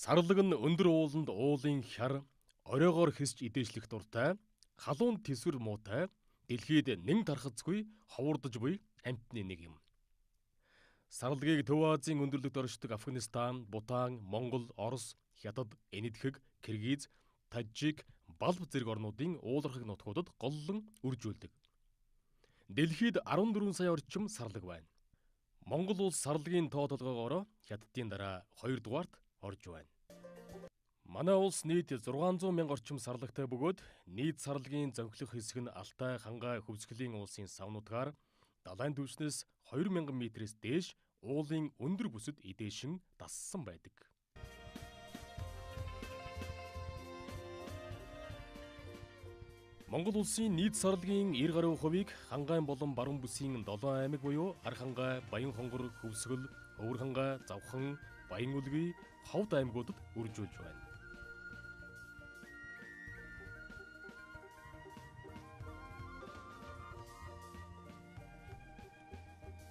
Сарлаг нь өндөр ууланд уулын хяр оройгоор хэсж идээшлэх дуртай, халуун тэсвэр муутай, дэлхийд нэн тархацгүй ховордож буй амьтны нэг юм. Сарлагыг Төв Азийн өндөрлөгт оршдог Афганистан, Бутан, Монгол, Орос, Хятад, Энэтхэг, Киргиз, Тажик, Балб зэрэг орнуудын уулархаг нутгуудад голлон үржүүлдэг. Дэлхийд 14 сая орчим сарлаг байна. Монгол улс сарлагын тоо толгоогоор Хятадын дараа 2 дугаарт орж байна. Манай улс нийт 600 мянга орчим сарлагтай бөгөөд нийт сарлагын зөнхлөх хэсэг нь Алтай, Хангай, Хөвсгөлийн улсын савнуудгаар далайн түвшнээс 2000 м-ээс дээш уулын өндөр бүсэд идээшин дассан байдаг. Монгол улсын нийт сарлагын 90% Хангай болон баруун бүсийн 7 аймаг буюу Хархангай, Баянхонгор, Хөвсгөл, Өвөрхангай, Завхан, Баянүлгий, Ховд аймагуудад үржүүлж байна.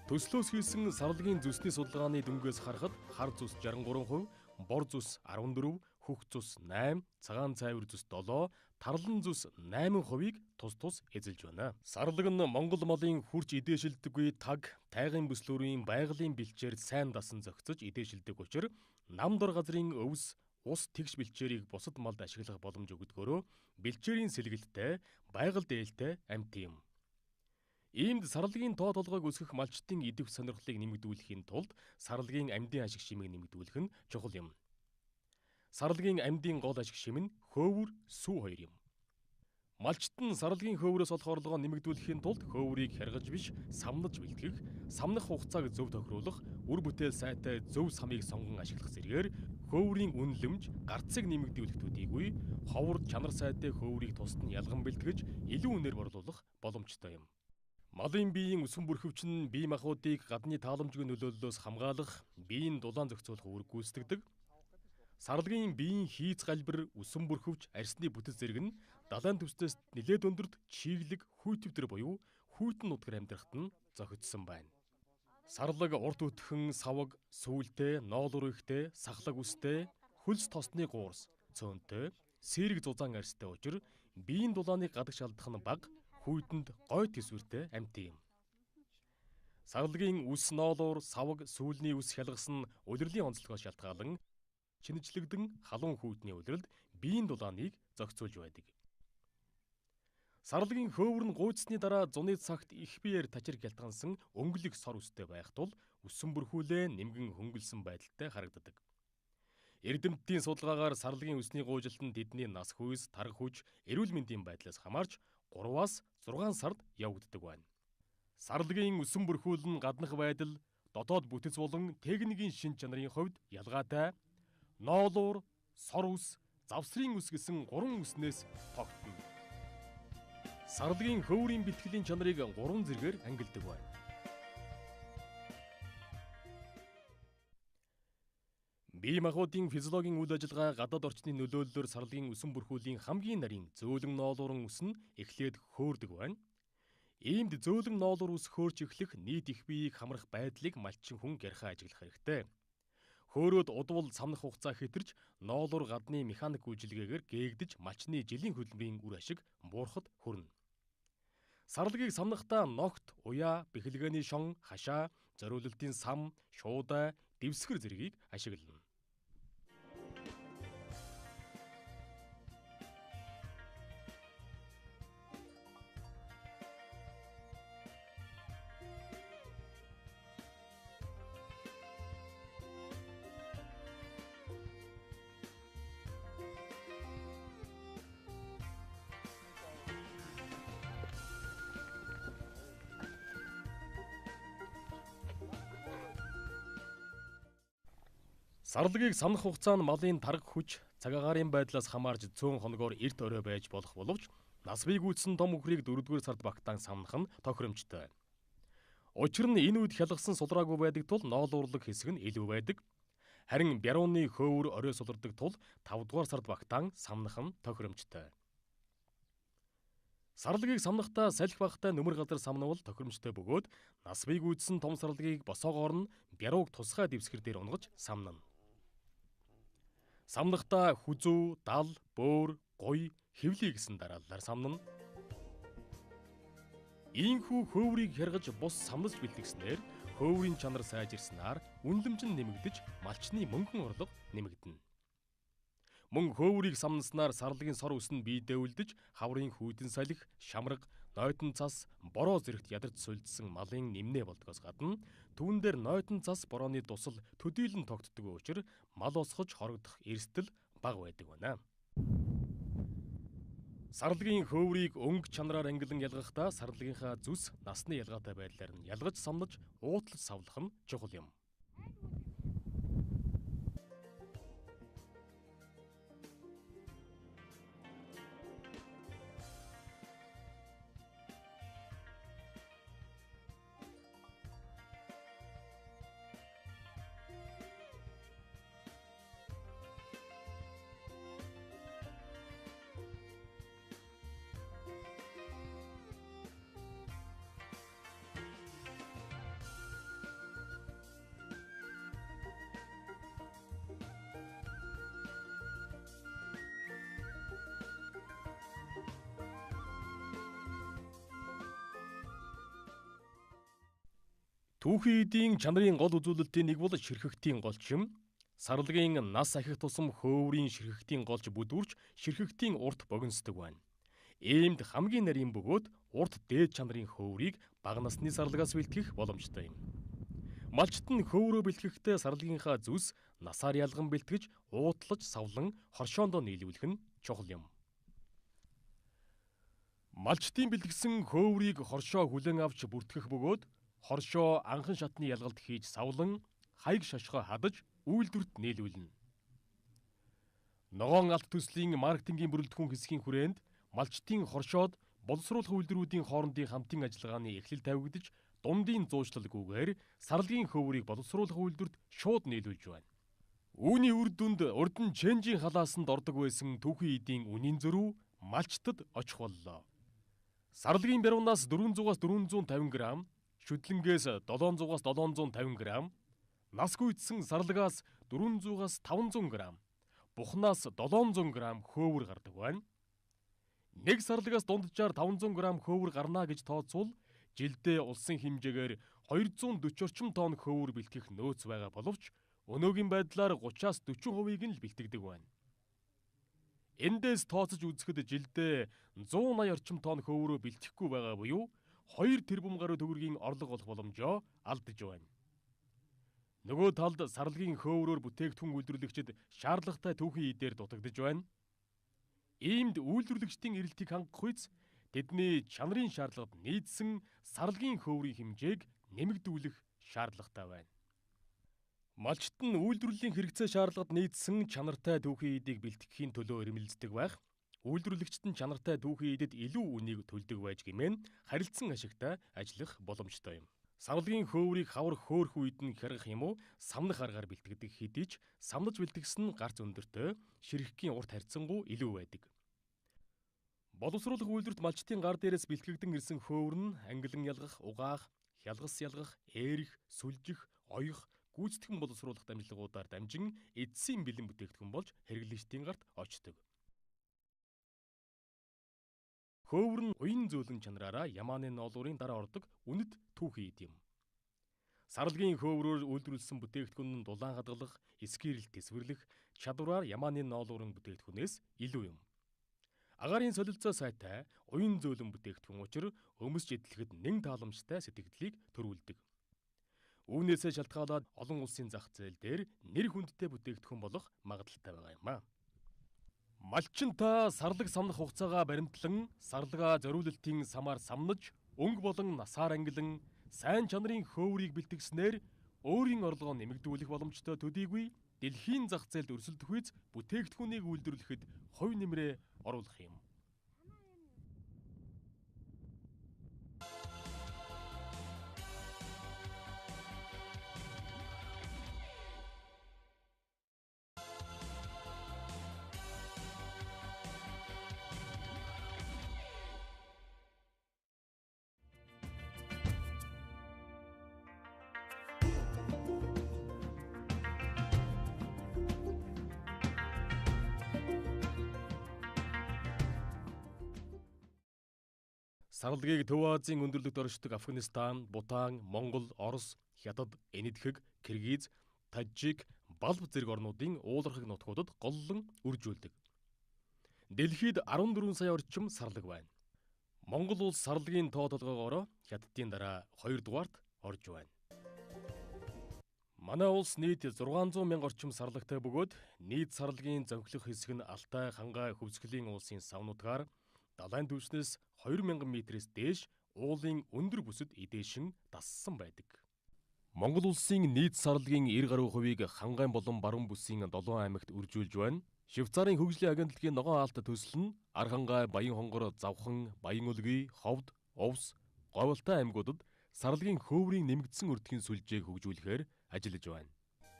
Төслөөс хийсэн сарлагын зүсний судалгааны дүнгээс харахад хар зүс 63%, бор зүс 14%, хөх зүс 8%, цагаан цайвар зүс 7%, тарлан зүс 8%-ийг тус тус эзэлж байна. Сарлаг нь Монгол малын хурж идээшилдэггүй таг, тайгын бүслүүрийн байгалийн бэлчээр сайн дасан зохицож идээшилдэг учраас нам дор газрын өвс, ус тэгш бэлчээрийг бусад малд ашиглах боломж өгдөгөөрөө бэлчээрийн сэлгэлттэй, байгаль дээлтэй амьт юм. Иймд сарлагын тоо толгойг өсгөх малчтын идэвх сонирхлыг нэмэгдүүлэхийн тулд сарлагын амьдын ашиг шимийг нэмэгдүүлэх нь чухал юм. Сарлагын амьдын гол ашиг шим нь хөөвөр, сүү хоёр юм. Малчт нь сарлагын хөөврөөс олох орлогоо нэмэгдүүлэхийн тулд хөөврийг хяргаж биш, самнаж бэлтгэх, самнах хугацааг зөв тохируулах, үр бүтээл сайтай зөв самыг сонгон ашиглах зэргээр хөөврийн үнэлэмж, гарцыг нэмэгдүүлэх төдийгүй ховор чанар сайтай хөөврийг тусад нь ялган бэлтгэж илүү үнээр борлуулах боломжтой юм. Малын биеийн өсгөн бүрхөвч нь бие махбодыг гадны тааламжгүй нөлөөллөөс хамгаалах, биеийн дулаан зохицуулах үүрэг гүйцэтгэдэг. Сарлагын биеийн хийц галбир, өсгөн бүрхөвч, арсны бүтэц зэрэг нь далайн түвснээс нэлээд өндөрт чиглэг, хүйтвдэр буюу хүйтэн нутгаар амьдрахад нь зохицсон байна. Сарлаг урт өтгөн, саваг, сүүлтэй, ноолуур ихтэй, сахлаг үстэй, хөлс тосны гуурс, цөөнтэй, сэрэг зузаан арстай учир биеийн дулааныг гадагш алдах нь бага, хүйтэнд гой тэсвэртэй амьт юм. Сарлагын үс ноолуур, саваг, сүүлний үс хялгас нь улирлын онцлогоос шалтгаалan чинжлэгдэн халуун хүйтний улиралд биеийн дулааныг зохицуулж байдаг. Сарлагын хөөвөр нь гуйцсны дараа зуны цагт их биеэр тачир гялтгансан өнгөлөг сор үстэй байх тул өссөн бүрхүүлээ нэмгэн хөнгөлсөн байдалтай харагддаг. Эрдэмтдийн судалгаагаар сарлагын өсний гуйжилт нь тэдний нас хүйс, тарга хүч, эрүүл мэндийн байдлаас хамаарч 3-аас 6 сард явагддаг байна. Сарлагын өсөн бүрхүүл нь гаднах байдал, дотоод бүтэц болон техникийн шин чанарын хувьд ялгаатай, ноолуур, сор үс, завсрын үс гэсэн 3 үснээс тогтно. Сарлагын хөөврийн бэлтгэлийн чанарыг 3 зэргээр ангилдаг байна. Бие махбодын физиологийн үйл ажиллагаа гадаад орчны нөлөөллөөр сарлагын өсөн бүрхүүлийн хамгийн нарийн зөөлөн ноолуурын үс нь эхлээд хөөрдөг байна. Иймд зөөлөн ноолуур үс хөөрч эхлэх нийт их биеийг хамрах байдлыг малчин хүн гярхаа ажиглах хэрэгтэй. Хөөрөөд удвал самнах хугацаа хэтэрч ноолуур гадны механик үйлчилгээгээр гээгдэж малчны жилийн хөдөлмөрийн үр ашиг буурахад хүрнэ. Сарлагыг самнахдаа ногт, уяа, бэхлэгээний шон, хашаа, зориулалтын сам, шуудай, дэвсгэр зэргийг ашиглана. Сарлагыг самнах хугацаа нь малын тарга хүч, цаг агаарын байдлаас хамаарч цөөн хоногоор эрт орой байж болох боловч нас бий гүйцсэн том үхрийг 4-р сард багтаан самнах нь тохиромжтой. Учир нь энэ үед хялгасан сулраагүй байдаг тул ноолуурлаг хэсэг нь илүү байдаг. Харин бярууны хөөвөр орой сулардаг тул 5-р сард багтаан самнах нь тохиромжтой. Сарлагыг самнахдаа салхи багтай нөмөр газар самнавал тохиромжтой бөгөөд нас бий гүйцсэн том сарлагыг босоогоор нь бярууг тусгай дэвсгэр дээр унгаж самнана. Самнахдаа хүзүү, дал, бөөр, гуй, хэвлий гэсэн дараалалаар самнана. Ийхүү хөөврийг хяргаж бус самнаж бэлтгэснээр хөөврийн чанар сайжирснаар үнэлэмж нь нэмэгдэж малчны мөнгөн орлого нэмэгдэнэ. Мөн хөөврийг самнаснаар сарлагын сор үс нь биедээ үлдэж хаврын хүйтэн салхи, шамраг, нойтон цас, бороо зэрэгт ядарч сулдсан малын нэмнээ болдгоос гадна түүн дээр нойтон цас борооны дусал төдийлөн тогтдог учраас мал усгож хорогдох эрсдэл бага байдаг байна. Сарлагын хөөврийг өнгө чанараар ангилан ялгахдаа сарлагынхаа зүс насны ялгаатай байдлаар нь ялгаж самнаж уутлаж савлах нь чухал юм. Түүхийн эдийн чанарын гол үзүүлэлтийн нэг бол ширхэгтийн голчим. Сарлагын нас ахих тусам хөөврийн ширхэгтийн голч бүдүүрч ширхэгтийн урт богиносдог байна. Иймд хамгийн нарийн бөгөөд урт дээд чанарын хөөврийг бага насны сарлагаас бэлтгэх боломжтой юм. Малчт нь хөөврөө бэлтгэхдээ сарлагынхаа зүс насаар ялган бэлтгэж уутлаж савлан хоршоондоо нийлүүлэх нь чухал юм. Малчтын бэлтгэсэн хөөврийг хоршоо хүлээн авч бүртгэх бөгөөд хоршоо анхан шатны ялгалт хийж савлан хаяг шошгоо хадаж үйлдвэрт нийлүүлнэ. Ногоон алт төслийн маркетингийн бүрэлдэхүүн хэсгийн хүрээнд малчтын хоршоод боловсруулах үйлдвэрүүдийн хоорондын хамтын ажиллагааны эхлэл тавигдаж дундын зуушлалгүйгээр сарлагын хөөврийг боловсруулах үйлдвэрт шууд нийлүүлж байна. Үүний үр дүнд урд нь ченжийн халаасанд ордог байсан түүхийн эдийн үнийн зөрүү малчтад очих боллоо. Сарлагын баруунаас 400-аас 450 г, шүдлэнгээс 700-аас 750 г, нас гүйцсэн сарлагаас 400-аас 500 г, бухнаас 700 г хөөвөр гардаг байна. Нэг сарлагаас дунджаар 500 г хөөвөр гарна гэж тооцвол жилдээ улсын хэмжээгээр 240 орчим тонн хөөвөр бэлтгэх нөөц байгаа боловч өнөөгийн байдлаар 30-аас 40% нь л бэлтгэдэг байна. Эндээс тооцож үзэхэд жилдээ 180 орчим тонн хөөврөө бэлтгэхгүй байгаа буюу 2 тэрбум гаруй төгрөгийн орлого олох боломжоо алдаж байна. Нөгөө талд сарлагын хөөврөөр бүтээгдэхүүн үйлдвэрлэгчид шаардлагатай түүхийн эдээр дутагдж байна. Иймд үйлдвэрлэгчдийн эрэлтийг хангах үйс тэдний чанарын шаардлагад нийцсэн сарлагын хөөврийн хэмжээг нэмэгдүүлэх шаардлагатай байна. Малчт нь үйлдвэрлэлийн хэрэгцээ шаардлагад нийцсэн чанартай түүхийн эдийг бэлтгэхийн төлөө ирмэлцдэг байх. Үйлдвэрлэгчид нь чанартай түүхийн эдэд илүү үнийг төлдөг байж гэмээн харилцан ашигтай ажиллах боломжтой юм. Сарлагын хөөврийг хавар хөөрх үед нь хяргах юм уу самнах аргаар бэлтгэдэг хэдий ч самнаж бэлтгэсэн гарц өндөртэй ширхгийн урт харьцангуй илүү байдаг. Боловсруулах үйлдвэрт малчтын гар дээрээс бэлтгэгдэн ирсэн хөөвөр нь ангилан ялгах, угаах, хялгас ялгах, ээрэх, сүлжих, оёх, гүйцэтгэн боловсруулах дамжлагуудаар дамжин эдсийн бэлэн бүтээгдэхүүн болж хэрэглэгчдийн гарт очдог. Хөөвөр нь уян зөөлөн чанараараа ямааны ноолуурын дараа ордог үнэт түүхийн эд юм. Сарлагын хөөврөөр үйлдвэрлэсэн бүтээгдэхүүн нь дулаан хадгалах, эскээрэлт тэсвэрлэх чадвараар ямааны ноолуурын бүтээгдэхүүнээс илүү юм. Агаарын солилцоо сайтай уян зөөлөн бүтээгдэхүүн учраа өмсч эдлэхэд нэн тааламжтай сэтгэгдлийг төрүүлдэг. Үүнээсээ шалтгаалаад олон улсын зах зээл дээр нэр хүндтэй бүтээгдэхүүн болох магадлалтай байгаа юм а. Малчинта сарлаг самнах хугацаагаа баримтлан сарлагаа зориулалтын самаар самнаж өнгө болон насаар ангилан сайн чанарын хөөврийг бэлтгэснээр өөрийн орлогоо нэмэгдүүлэх боломжтой төдийгүй дэлхийн зах зээлд өрсөлдөх үйс бүтээгдэхүүнийг үйлдвэрлэхэд хувь нэмрээ оруулах юм. Сарлагыг Төв Азийн өндөрлөгт оршдог Афганистан, Бутан, Монгол, Орос, Хятад, Энэтхэг, Киргиз, Тажик, Балб зэрэг орнуудын уулархаг нутгуудад голлон үржүүлдэг. Дэлхийд 14 сая орчим сарлаг байна. Монгол улс сарлагын тоо толгоогоор Хятадын дараа 2 дугаарт орж байна. Манай улс нийт 600 мянга орчим сарлагтай бөгөөд нийт сарлагын зөнхлөх хэсэг нь Алтай, Хангай, Хөвсгөлийн уулсын савнуудгаар далайн түвшнээс 2000 м-ээс дээш уулын өндөр бүсэд эдээшин дассан байдаг. Монгол улсын нийт сарлагын 90% Хангай болон баруун бүсийн 7 аймагт үржүүлж байна. Швейцарын хөгжлийн агентлагийн ногоон алт төсөл нь Архангай, Баянхонгор, Завхан, Баянөлгий, Ховд, Овс, Говьлтай аймагуудад сарлагын хөөврийн нэмэгдсэн өртгийн сүлжээг хөгжүүлэхээр ажиллаж байна.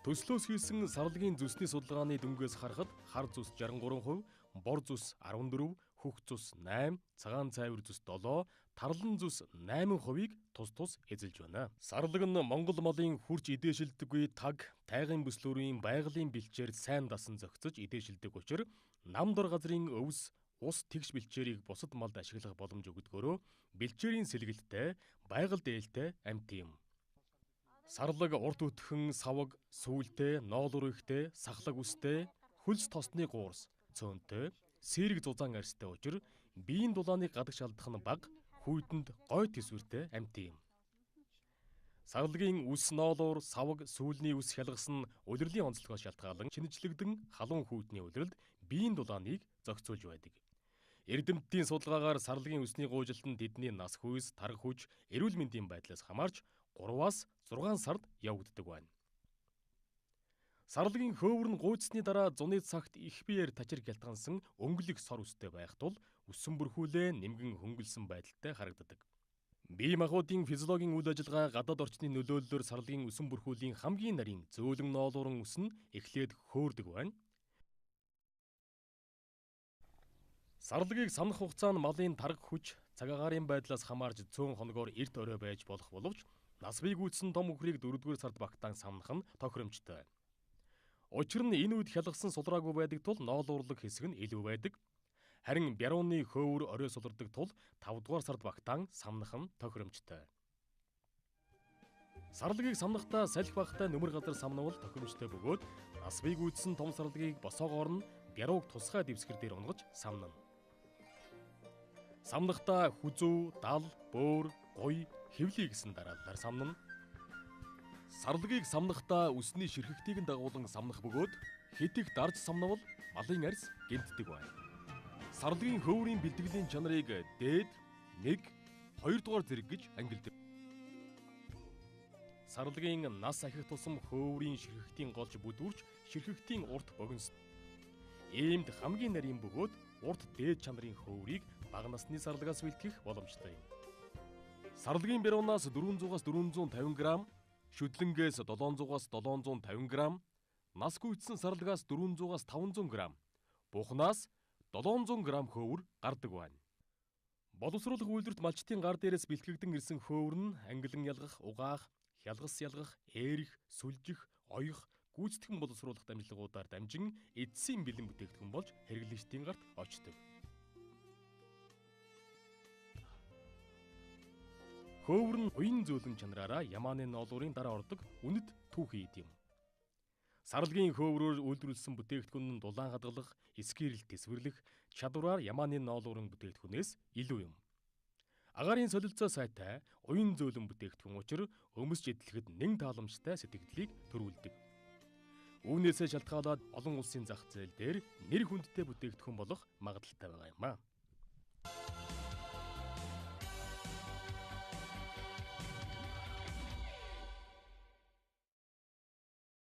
Төслөөс хийсэн сарлагын зүсний судалгааны дүнгээс харахад хар зүс 63%, бор зүс 14%, хөх зүс 8%, цагаан цайвар зүс 7%, тарлан зүс 8%-ийг тус эзэлж байна. Сарлаг нь Монгол малын хурж идээшилдэггүй таг, тайгын бүслүүрийн байгалийн бэлчээр сайн дасан зохицож идээшилдэг учраас намдор газрын өвс, ус тэгш бэлчээрийг бусад малд ашиглах боломж өгдөгөөрөө бэлчээрийн сэлгэлттэй, байгаль дээлтэй амьт юм. Сарлаг урт өтгөн, саваг, сүүлтэй, ноолур ихтэй, сахлаг үстэй, хөлс тосны гуурс, цөөнтэй, сэрэг зузаан арьстай учир биеийн дулааныг гадагш алдах нь бага, хүйтэнд гой төсвөртэй амьт юм. Сарлагын үс ноолуур, саваг, сүүлний үс хялгас нь улирлын онцлогоос шалтгаалan шинэчлэгдэн халуун хүйтний улиралд биеийн дулааныг зохицуулж байдаг. Эрдэмтдийн судалгаагаар сарлагын үсний гуйжилтанд тэдний нас хүйс, тарга хүч, эрүүл мэндийн байдлаас хамаарч 3-аас 6 сард явагддаг байна. Сарлагын хөөвөр нь гуйцсны дараа зуны цагт их биеэр тачир хялтгансан өнгөлөг сор үстэй байх тул өссөн бүрхүүлээ нэмгэн хөнгөлсөн байдалтай харагддаг. Бие махбодын физиологийн үйл ажиллагаа гадаад орчны нөлөөллөөр сарлагын өсөн бүрхүүлийн хамгийн нарийн зөөлөн ноолуурын үс нь эхлээд хөөрдөг байна. Сарлагыг санах хугацаа нь малын тарга хүч, цаг агаарын байдлаас хамаарж цөөн хоногоор эрт орой байж болох боловч нас бий гүйцсэн том үхрийг 4-р сард багтаан самнах нь тохиромжтой. Учир нь энэ үед хялгасан сулраагүй байдаг тул ноолуурлаг хэсэг нь илүү байдаг. Харин бярууны хөөвөр орой сулардаг тул 5-р сард багтаан самнах нь тохиромжтой. Сарлагыг самнахдаа салхи багтай нөмөр газар самнавал тохиромжтой бөгөөд нас бий гүйцсэн том сарлагыг босоогоор нь бярууг тусгай дэвсгэр дээр унгаж самнана. Самнахдаа хүзүү, дал, бөөр, гуй, хэвлий гэсэн дараалалаар самнана. Сарлагыг самнахдаа үсний ширхэгтийг дагуулan самнах бөгөөд хэд их дарж самнавал малын арьс гэмтдэг байна. Сарлагын хөөврийн бэлтгэлийн чанарыг дээд 1, 2 дугаар зэрэг гэж ангилдаг. Сарлагын нас ахих тусам хөөврийн ширхэгтийн голж бүдүүрч ширхэгтийн урт богино. Иймд хамгийн нарийн бөгөөд урт дээд чанарын хөөврийг бага насны сарлагаас бэлтгэх боломжтой юм. Сарлагын бяруунаас 400-аас 450 г, шүдлэнгээс 700-аас 750 г, нас гүйцсэн сарлагаас 400-аас 500 г, бухнаас 700 г хөөвөр гардаг байна. Боловсруулах үйлдвэрт малчтын гар дээрээс бэлтгэгдэн ирсэн хөөвөр нь ангилан ялгах, угаах, хялгас ялгах, эерэх, сүлжих, оёх, гүйцэтгэн боловсруулах дамжлагуудаар дамжин эдсийн бэлэн бүтээгдэхүүн болж хэрэглэгчдийн гарт очдог. Хөөвөр нь уян зөөлөн чанараараа ямааны ноолуурын дараа ордог үнэт түүхий эд юм. Сарлагын хөөврөөр үйлдвэрлэсэн бүтээгдэхүүн нь дулаан хадгалах, эскэрэл тэсвэрлэх чадвараар ямааны ноолуурын бүтээгдэхүүнээс илүү юм. Агаарын солилцоо сайтай, уян зөөлөн бүтээгдэхүүн учир өмсч эдлэхэд нэн тааламжтай сэтгэгдлийг төрүүлдэг. Үүнээсээ шалтгаалаад олон улсын зах зээл дээр нэр хүндтэй бүтээгдэхүүн болох магадлалтай байгаа юм а.